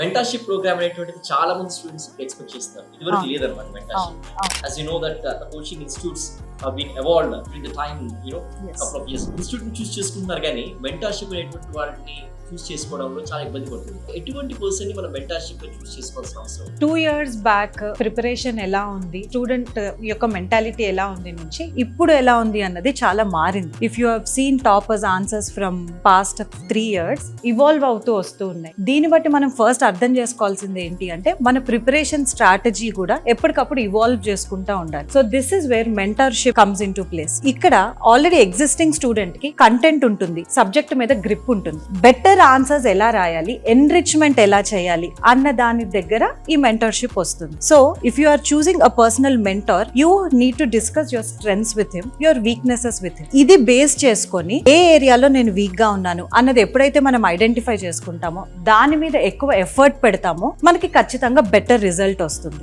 Mentorship programme అనేటువంటిది చాలా మంది స్టూడెంట్స్ ఎక్స్పెక్ట్ చేస్తారు. ఇదివరకు లేదన్నమాట mentorship. As you know that the coaching institutes have been evolved during the time, couple of years. Institute ని చూస్ చేసుకుంటున్నారు కానీ మెంటర్షిప్ అనేటువంటి వాటిని చూస్ చేసుకోవడంలో చాలా ఇబ్బంది పడుతుంది. ఎటువంటి పర్సన్ ని మనం మెంటర్షిప్ చూస్ చేసుకోవాల్సిన అవసరం? 2 years బ్యాక్ ప్రిపరేషన్ ఎలా ఉంది, స్టూడెంట్ యొక్క మెంటాలిటీ ఎలా ఉంది నుంచి ఇప్పుడు ఎలా ఉంది అన్నది చాలా మారింది. If you have seen toppers answers from past 3 years evolve అవుతూ వస్తూ ఉన్నాయి. దీన్ని బట్టి మనం ఫస్ట్ అర్థం చేసుకోవాల్సింది ఏంటి అంటే మన ప్రిపరేషన్ స్ట్రాటజీ కూడా ఎప్పటికప్పుడు ఇవాల్వ్ చేసుకుంటా ఉండాలి. So this is where mentorship comes in to place. ఇక్కడ ఆల్రెడీ ఎగ్జిస్టింగ్ స్టూడెంట్ కి కంటెంట్ ఉంటుంది, సబ్జెక్ట్ మీద గ్రిప్ ఉంటుంది, బెటర్ ఆన్సర్స్ ఎలా రాయాలి, ఎన్రిచ్మెంట్ ఎలా చేయాలి అన్న దాని దగ్గర ఈ మెంటర్షిప్ వస్తుంది. So if you are choosing a personal mentor, you need to discuss your strengths with him, your weaknesses with him. ఇది బేస్ చేసుకొని ఏ ఏరియాలో నేను వీక్ గా ఉన్నాను అన్నది ఎప్పుడైతే మనం ఐడెంటిఫై చేసుకుంటామో, దాని మీద ఎక్కువ ఎఫర్ట్ పెడతామో మనకి ఖచ్చితంగా బెటర్ రిజల్ట్ వస్తుంది.